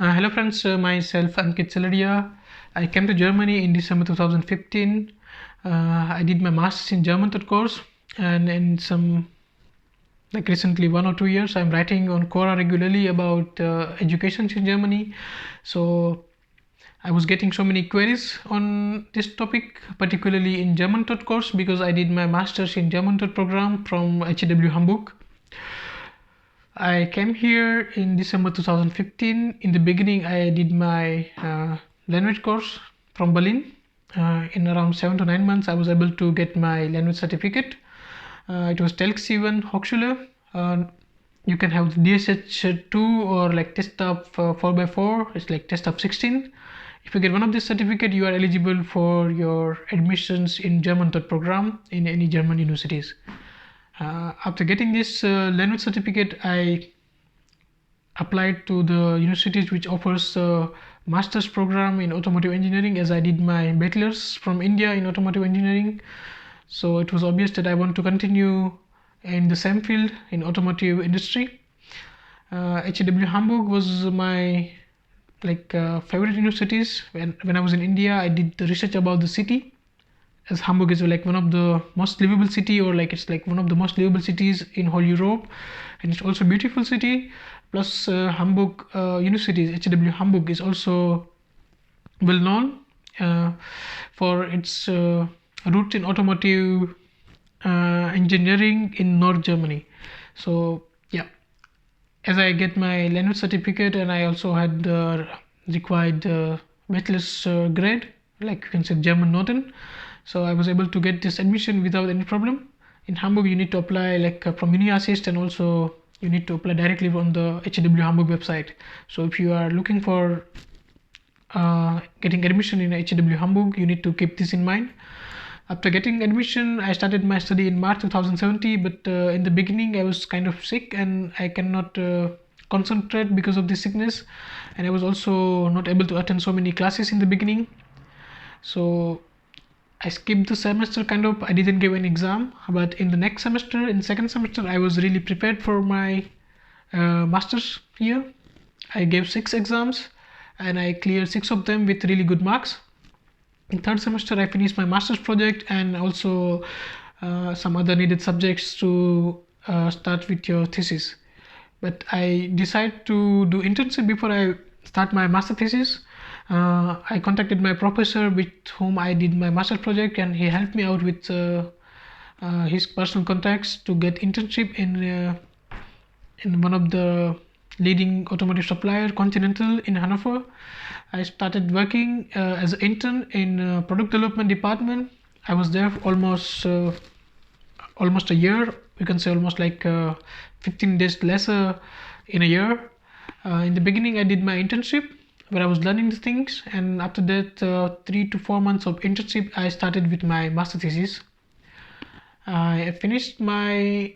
Hello friends, myself Ankit Saladia. I came to Germany in December 2015. I did my master's in German third course, and in some recently 1 or 2 years I'm writing on Quora regularly about education in Germany. So I was getting so many queries on this topic, particularly in German third course, because I did my master's in German third program from HW Hamburg. I came here in December 2015. In the beginning, I did my language course from Berlin. In around 7 to 9 months, I was able to get my language certificate. It was TELC C1 Hochschule. You can have DSH2 or like test of 4x4. It's like test of 16. If you get one of this certificate, you are eligible for your admissions in German third program in any German universities. After getting this language certificate, I applied to the universities which offers master's program in automotive engineering, as I did my bachelor's from India in automotive engineering. So it was obvious that I want to continue in the same field in automotive industry. HW Hamburg was my favorite universities. When I was in India, I did the research about the city, as Hamburg is like one of the most livable city, or like it's like one of the most livable cities in whole Europe, and it's also a beautiful city. Plus Hamburg universities, HW Hamburg is also well known for its roots in automotive engineering in North Germany. So yeah, as I get my language certificate, and I also had the required bachelor's grade, like you can say German Noten. So I was able to get this admission without any problem. In Hamburg, you need to apply from UniAssist, and also you need to apply directly on the HW Hamburg website. So if you are looking for getting admission in HW Hamburg, you need to keep this in mind. After getting admission, I started my study in March 2017, but in the beginning I was kind of sick and I cannot concentrate because of this sickness, and I was also not able to attend so many classes in the beginning. So I skipped the semester kind of. I didn't give an exam, but in the next semester, in second semester, I was really prepared for my master's year. I gave 6 exams and I cleared 6 of them with really good marks. In third semester, I finished my master's project and also some other needed subjects to start with your thesis. But I decided to do internship before I start my master thesis. I contacted my professor with whom I did my master project, and he helped me out with his personal contacts to get internship in one of the leading automotive supplier, Continental, in Hanover. I started working as an intern in product development department. I was there for almost a year. You can say almost 15 days lesser in a year. In the beginning, I did my internship where I was learning the things, and after that 3 to 4 months of internship, I started with my master thesis. I finished my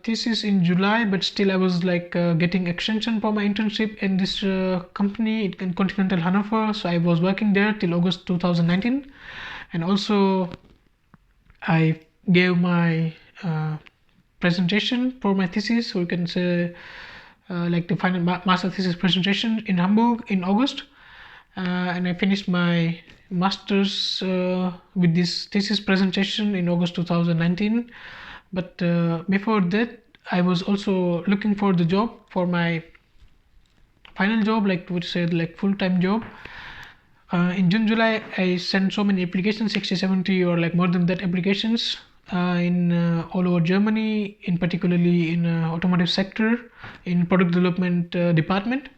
thesis in July, but still I was getting extension for my internship in this company in Continental Hanover. So I was working there till August 2019, and also I gave my presentation for my thesis, so you can say the final master thesis presentation in Hamburg in August, and I finished my master's with this thesis presentation in August 2019. But before that, I was also looking for the job for my final job, full-time job. In June, July, I sent so many applications, 60, 70 or more than that applications in all over Germany, in particularly in automotive sector, in product development department.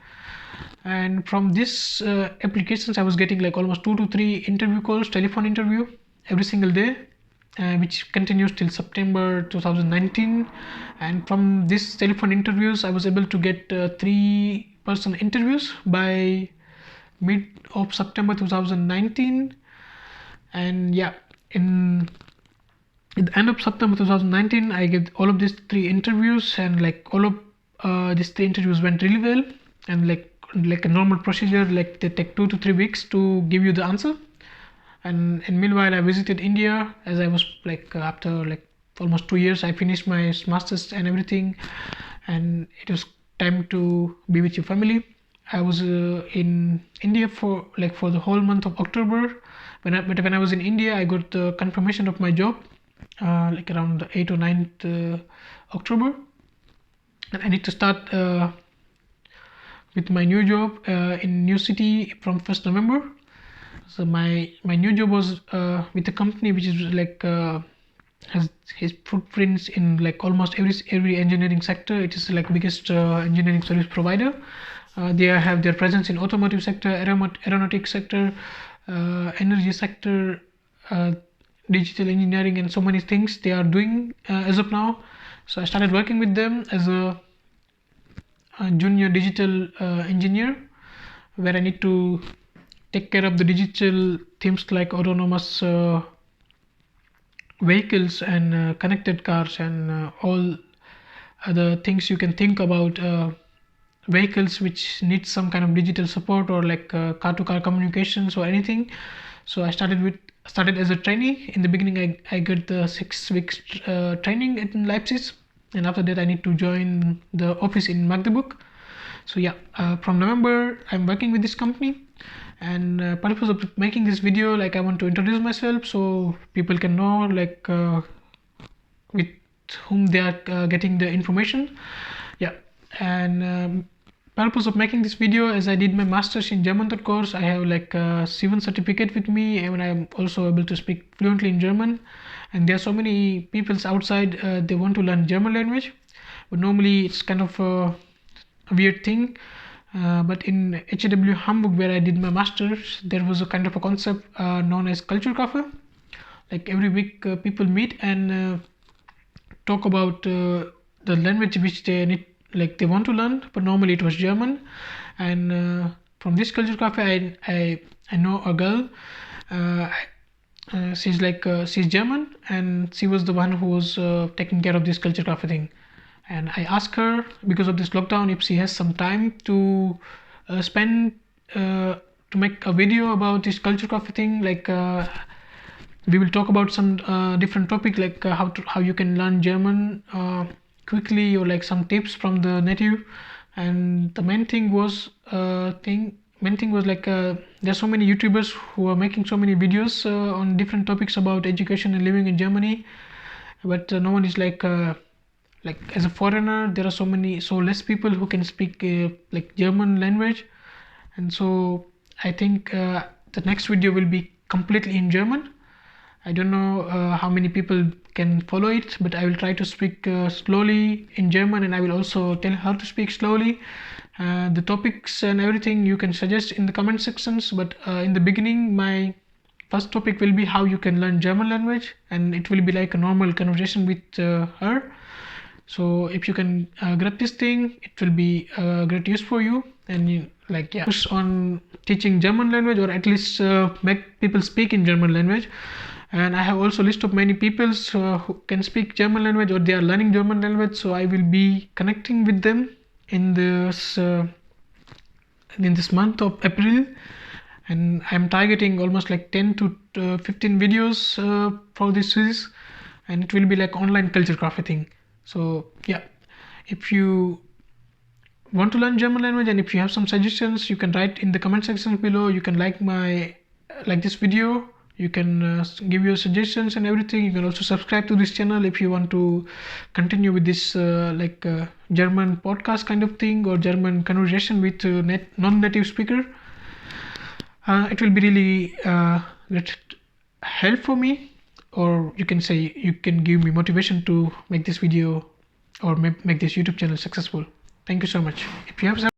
And from this applications, I was getting almost 2 to 3 interview calls, telephone interview every single day, which continues till September 2019. And from these telephone interviews, I was able to get 3-person interviews by mid of September 2019. And yeah, at the end of September 2019, I get all of these 3 interviews, and all of these 3 interviews went really well, and like a normal procedure, they take 2 to 3 weeks to give you the answer. And meanwhile, I visited India, as I was after almost 2 years, I finished my master's and everything, and it was time to be with your family. I was in India for the whole month of October. When I was in India, I got the confirmation of my job around the 8th or 9th October, and I need to start with my new job in new city from 1st November. So my new job was with a company which is has his footprints in almost every engineering sector. It is biggest engineering service provider. They have their presence in automotive sector, aeronautic sector, energy sector, digital engineering, and so many things they are doing as of now. So I started working with them as a junior digital engineer, where I need to take care of the digital themes like autonomous vehicles and connected cars and all other things you can think about vehicles which need some kind of digital support or car to car communications or anything. So I started as a trainee. In the beginning I got the 6 weeks training in Leipzig, and after that I need to join the office in Magdeburg. So yeah, from November I'm working with this company, and purpose of making this video, I want to introduce myself so people can know with whom they are getting the information. Yeah, and purpose of making this video, as I did my master's in German third course, I have a C1 certificate with me, and I'm also able to speak fluently in German. And there are so many people outside they want to learn German language, but normally it's kind of a weird thing. But in HW Hamburg, where I did my master's, there was a kind of a concept known as Culture Café. Every week people meet and talk about the language which they need, they want to learn, but normally it was German. And from this Culture Cafe I know a girl. She's German, and she was the one who was taking care of this Culture Cafe thing. And I asked her, because of this lockdown, if she has some time to spend to make a video about this Culture Cafe thing. We will talk about some different topic, how you can learn German quickly, or some tips from the native. And the main thing was there's so many YouTubers who are making so many videos on different topics about education and living in Germany, but no one is as a foreigner, there are so less people who can speak German language. And so I think the next video will be completely in German. I don't know how many people can follow it, but I will try to speak slowly in German, and I will also tell how to speak slowly. The topics and everything you can suggest in the comment sections, but in the beginning my first topic will be how you can learn German language, and it will be like a normal conversation with her. So if you can grab this thing, it will be great use for you, and focus on teaching German language, or at least make people speak in German language. And I have also a list of many people who can speak German language, or they are learning German language. So I will be connecting with them in this month of April, and I'm targeting almost 10 to 15 videos for this series, and it will be online Culture Café thing. So yeah, if you want to learn German language, and if you have some suggestions, you can write in the comment section below. You can like this video. You can give your suggestions and everything. You can also subscribe to this channel if you want to continue with this German podcast kind of thing, or German conversation with non-native speaker. It will be really great help for me, or you can say you can give me motivation to make this video or make this YouTube channel successful. Thank you so much. If you have some